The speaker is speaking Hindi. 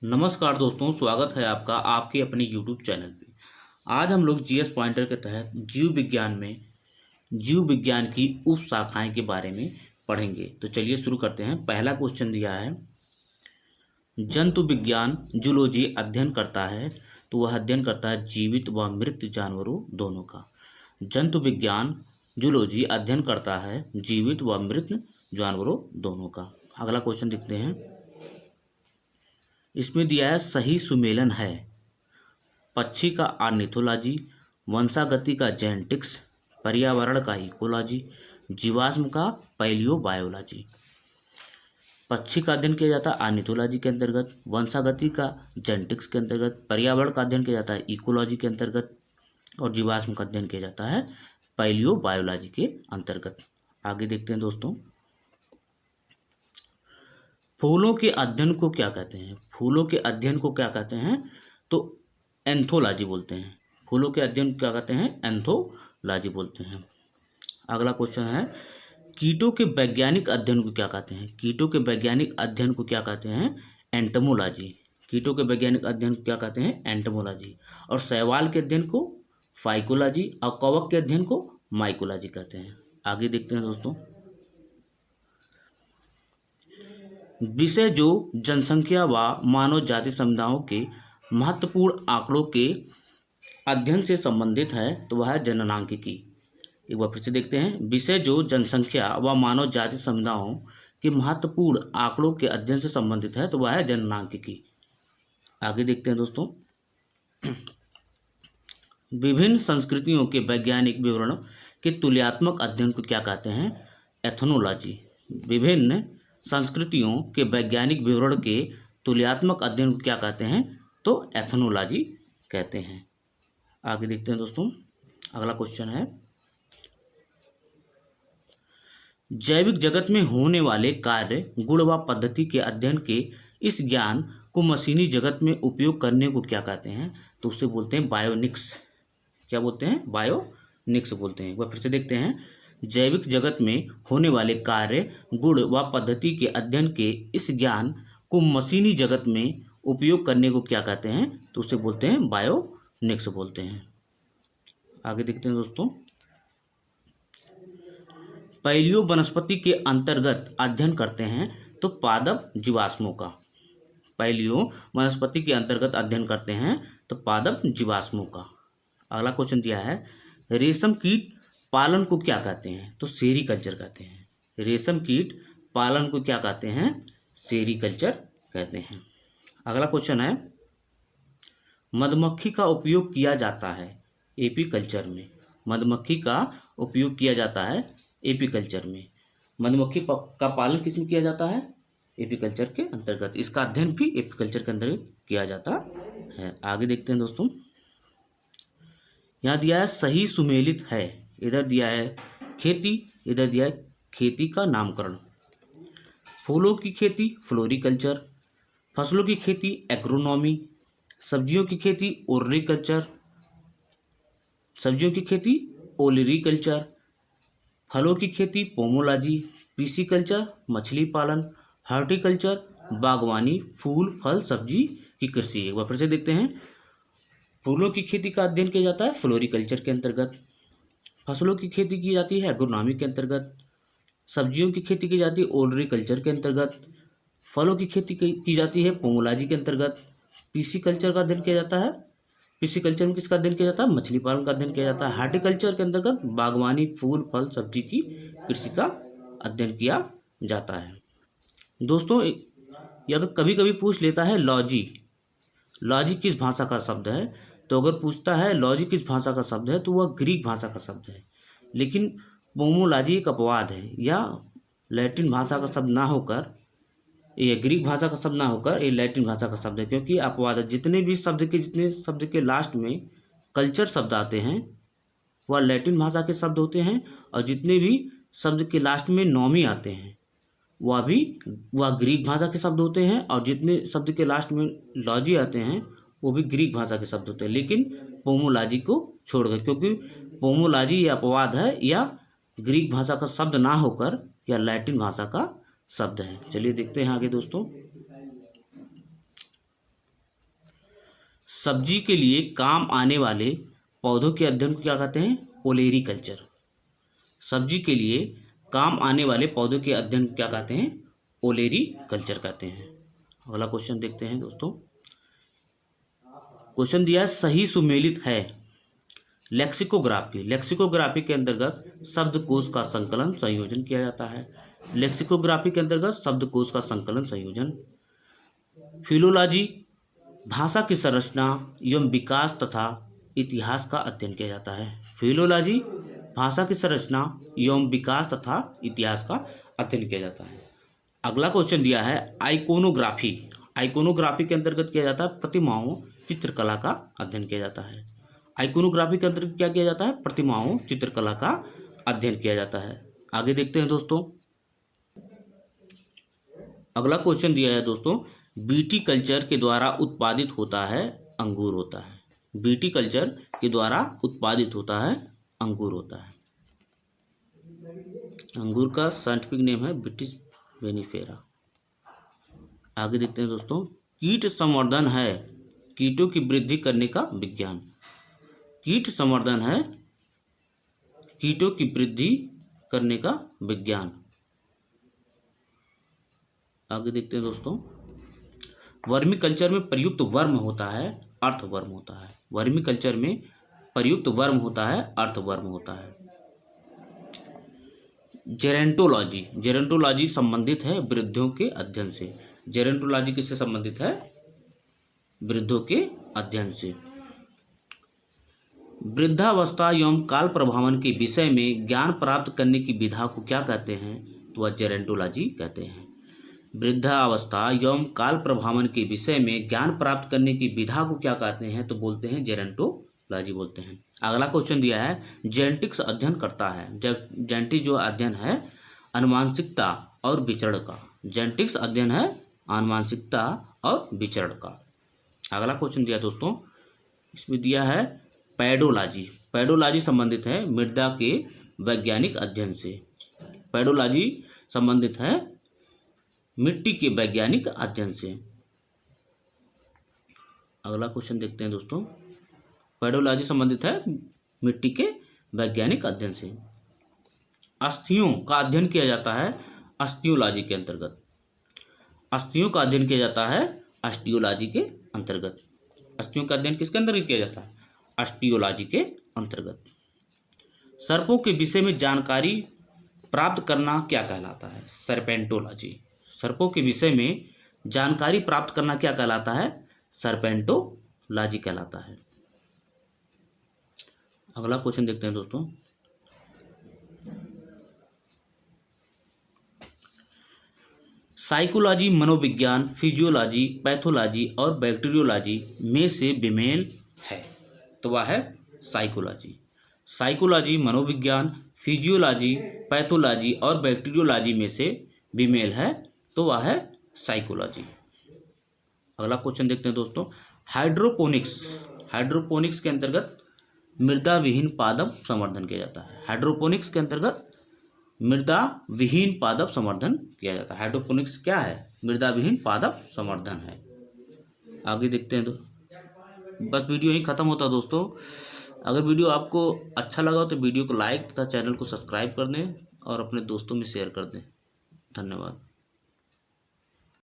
नमस्कार दोस्तों, स्वागत है आपका आपके अपने YouTube चैनल पे। आज हम लोग जीएस पॉइंटर के तहत जीव विज्ञान की उप शाखाएं के बारे में पढ़ेंगे। तो चलिए शुरू करते हैं। पहला क्वेश्चन दिया है, जंतु विज्ञान जूलॉजी अध्ययन करता है, तो वह अध्ययन करता है जीवित व मृत जानवरों दोनों का। जंतु विज्ञान जूलॉजी अध्ययन करता है जीवित व मृत जानवरों दोनों का। अगला क्वेश्चन देखते हैं। इसमें दिया है सही सुमेलन है पक्षी का ऑर्निथोलॉजी, वंशागति का जेनेटिक्स, पर्यावरण का इकोलॉजी, जीवाश्म का पैलियोबायोलॉजी। पक्षी का अध्ययन किया जाता है ऑर्निथोलॉजी के अंतर्गत, वंशागति का जेनेटिक्स के अंतर्गत, पर्यावरण का अध्ययन किया जाता है इकोलॉजी के अंतर्गत और जीवाश्म का अध्ययन किया जाता है पैलियोबायोलॉजी के अंतर्गत। आगे देखते हैं दोस्तों, फूलों के अध्ययन को क्या कहते हैं? फूलों के अध्ययन को क्या कहते हैं? तो एंथोलॉजी बोलते हैं। फूलों के अध्ययन को क्या कहते हैं? एंथोलॉजी बोलते हैं। अगला क्वेश्चन है, कीटों के वैज्ञानिक अध्ययन को क्या कहते हैं? कीटों के वैज्ञानिक अध्ययन को क्या कहते हैं? एंटोमोलॉजी। कीटों के वैज्ञानिक अध्ययन को क्या कहते हैं? एंटोमोलॉजी। और शैवाल के अध्ययन को फाइकोलॉजी और कवक के अध्ययन को माइकोलॉजी कहते हैं। आगे देखते हैं दोस्तों, विषय जो जनसंख्या व मानव जाति समुदायों के महत्वपूर्ण आंकड़ों के अध्ययन से संबंधित है, तो वह है जननांकिकी। एक बार फिर से देखते हैं, विषय जो जनसंख्या व मानव जाति समुदायों के महत्वपूर्ण आंकड़ों के अध्ययन से संबंधित है, तो वह है जननांकिकी। आगे देखते हैं दोस्तों, विभिन्न संस्कृतियों के वैज्ञानिक विवरण के तुलनात्मक अध्ययन को क्या कहते हैं? एथनोलॉजी। विभिन्न संस्कृतियों के वैज्ञानिक विवरण के तुलनात्मक अध्ययन को क्या कहते हैं? तो एथनोलॉजी कहते हैं। आगे देखते हैं दोस्तों, अगला क्वेश्चन है, जैविक जगत में होने वाले कार्य गुण व पद्धति के अध्ययन के इस ज्ञान को मशीनी जगत में उपयोग करने को क्या कहते हैं? तो उसे बोलते हैं बायोनिक्स। क्या बोलते हैं? बायोनिक्स बोलते हैं। एक बार फिर से देखते हैं, जैविक जगत में होने वाले कार्य गुण व पद्धति के अध्ययन के इस ज्ञान को मशीनी जगत में उपयोग करने को क्या कहते हैं? तो उसे बोलते हैं बायोनिक्स बोलते हैं। आगे देखते हैं दोस्तों, पैलियो वनस्पति के अंतर्गत अध्ययन करते हैं तो पादप जीवाश्मों का। पैलियो वनस्पति के अंतर्गत अध्ययन करते हैं तो पादप जीवाश्मों का। अगला क्वेश्चन दिया है, रेशम कीट पालन को क्या कहते हैं? तो सेरीकल्चर कहते हैं। रेशम कीट पालन को क्या कहते हैं? सेरीकल्चर कहते हैं। अगला क्वेश्चन है, मधुमक्खी का उपयोग किया जाता है एपीकल्चर में। मधुमक्खी का उपयोग किया जाता है एपीकल्चर में। मधुमक्खी का पालन किस में किया जाता है? एपीकल्चर के अंतर्गत। इसका अध्ययन भी एपीकल्चर के अंतर्गत किया जाता है। आगे देखते हैं दोस्तों, यहाँ दिया है सही सुमेलित है। इधर दिया है खेती, इधर दिया है खेती का नामकरण। फूलों की खेती फ्लोरिकल्चर, फसलों की खेती एग्रोनॉमी, सब्जियों की खेती ओर्रिकल्चर, सब्जियों की खेती ओलिरिकल्चर, फलों की खेती पोमोलॉजी, पिसिकल्चर मछली पालन, हॉर्टिकल्चर बागवानी, फूल फल सब्जी की कृषि। एक बार फिर से देखते हैं, फूलों की खेती का अध्ययन किया जाता है फ्लोरिकल्चर के अंतर्गत, फसलों की खेती की जाती है एग्रोनॉमी के अंतर्गत, सब्जियों की खेती की जाती है ओलरीकल्चर के अंतर्गत, फलों की खेती की जाती है पोमोलॉजी के अंतर्गत, पिसिकल्चर का अध्ययन किया जाता है। पिसिकल्चर में किसका अध्ययन किया जाता है? मछली पालन का अध्ययन किया जाता है। हार्टिकल्चर के अंतर्गत बागवानी, फूल फल सब्जी की कृषि का अध्ययन किया जाता है। दोस्तों, यह कभी कभी पूछ लेता है लॉजी, लॉजी किस भाषा का शब्द है? तो अगर पूछता है लॉजी किस भाषा का शब्द है, तो वह ग्रीक भाषा का शब्द है। लेकिन पोमोलॉजी एक अपवाद है, या लैटिन भाषा का शब्द ना होकर, ये ग्रीक भाषा का शब्द ना होकर ये लैटिन भाषा का शब्द है, क्योंकि अपवाद है। जितने शब्द के लास्ट में कल्चर शब्द आते हैं वह लैटिन भाषा के शब्द होते हैं, और जितने भी शब्द के लास्ट में नॉमी आते हैं वह ग्रीक भाषा के शब्द होते हैं, और जितने शब्द के लास्ट में लॉजी आते हैं वो भी ग्रीक भाषा के शब्द होते हैं, लेकिन पोमोलॉजी को छोड़कर, क्योंकि पोमोलॉजी या अपवाद है, या ग्रीक भाषा का शब्द ना होकर या लैटिन भाषा का शब्द है। चलिए देखते हैं आगे दोस्तों, सब्जी के लिए काम आने वाले पौधों के अध्ययन को क्या कहते हैं? ओलेरी कल्चर। सब्जी के लिए काम आने वाले पौधों के अध्ययन को क्या कहते हैं? ओलेरी कल्चर कहते हैं। अगला क्वेश्चन देखते हैं दोस्तों। क्वेश्चन दिया है सही सुमेलित है। लेक्सिकोग्राफी। लेक्सिकोग्राफी के अंतर्गत शब्दकोश का संकलन संयोजन किया जाता है। लेक्सिकोग्राफी के अंतर्गत शब्दकोश का संकलन संयोजन। फिलोलॉजी भाषा की संरचना एवं विकास तथा इतिहास का अध्ययन किया जाता है। फिलोलॉजी भाषा की संरचना एवं विकास तथा इतिहास का अध्ययन किया जाता है। अगला क्वेश्चन दिया है आइकोनोग्राफी। आइकोनोग्राफी के अंतर्गत किया जाता है प्रतिमाओं चित्रकला का अध्ययन किया जाता है। आइकोनोग्राफी के अंतर्गत क्या किया जाता है? प्रतिमाओं चित्रकला का अध्ययन किया जाता है। आगे देखते हैं दोस्तों। अगला क्वेश्चन दिया है दोस्तों बीटी कल्चर के द्वारा उत्पादित होता है अंगूर होता है। बीटी कल्चर के द्वारा उत्पादित होता है अंगूर होता है। अंगूर का साइंटिफिक नेम है ब्रिटिश वेनिफेरा। आगे देखते हैं दोस्तों। कीट संवर्धन है कीटों की वृद्धि करने का विज्ञान। कीट संवर्धन है कीटों की वृद्धि करने का विज्ञान। आगे देखते हैं दोस्तों। वर्मी कल्चर में प्रयुक्त वर्म होता है अर्थवर्म होता है। वर्मी कल्चर में प्रयुक्त वर्म होता है अर्थवर्म होता है। जेरेंटोलॉजी। जेरेंटोलॉजी संबंधित है वृद्धों के अध्ययन से। जेरेंटोलॉजी किससे संबंधित है? वृद्धों के अध्ययन से। वृद्धावस्था एवं काल प्रभावन के विषय में ज्ञान प्राप्त करने की विधा को क्या कहते हैं? तो वह जेरेंटोलॉजी कहते हैं। वृद्धावस्था एवं काल प्रभावन के विषय में ज्ञान प्राप्त करने की विधा को क्या कहते हैं? तो बोलते हैं जेरेंटोलॉजी बोलते हैं। अगला क्वेश्चन दिया है जेनेटिक्स अध्ययन करता है। जेनेटिक्स जो अध्ययन है आनुवांशिकता और विचरण का। जेनेटिक्स अध्ययन है आनुवांशिकता और विचरण का। अगला क्वेश्चन दिया दोस्तों इसमें दिया है पैडोलॉजी। पैडोलॉजी संबंधित है मृदा के वैज्ञानिक अध्ययन से। पैडोलॉजी संबंधित है मिट्टी के वैज्ञानिक अध्ययन से। अगला क्वेश्चन देखते हैं दोस्तों। पैडोलॉजी संबंधित है मिट्टी के वैज्ञानिक अध्ययन से। अस्थियों का अध्ययन किया जाता है अस्टियोलॉजी के अंतर्गत। अस्थियों का अध्ययन किया जाता है अस्टियोलॉजी के अंतर्गत। अस्थियों का अध्ययन किसके अंतर्गत किया जाता है? अस्टियोलॉजी के अंतर्गत। सर्पों के विषय में जानकारी प्राप्त करना क्या कहलाता है? सर्पेंटोलॉजी। सर्पों के विषय में जानकारी प्राप्त करना क्या कहलाता है? सर्पेंटोलॉजी कहलाता है। अगला क्वेश्चन देखते हैं दोस्तों। साइकोलॉजी मनोविज्ञान, फिजियोलॉजी, पैथोलॉजी और बैक्टीरियोलॉजी में से विमेल है तो वह है साइकोलॉजी। साइकोलॉजी मनोविज्ञान, फिजियोलॉजी, पैथोलॉजी और बैक्टीरियोलॉजी में से विमेल है तो वह है साइकोलॉजी। अगला क्वेश्चन देखते हैं दोस्तों। हाइड्रोपोनिक्स। हाइड्रोपोनिक्स के अंतर्गत मृदा विहीन पादप संवर्धन किया जाता है। हाइड्रोपोनिक्स के अंतर्गत मृदा विहीन पादप संवर्धन किया जाता है। हाइड्रोपोनिक्स क्या है? मृदा विहीन पादप संवर्धन है। आगे देखते हैं तो बस वीडियो यहीं ख़त्म होता है दोस्तों। अगर वीडियो आपको अच्छा लगा हो तो वीडियो को लाइक तथा चैनल को सब्सक्राइब कर दें और अपने दोस्तों में शेयर कर दें। धन्यवाद।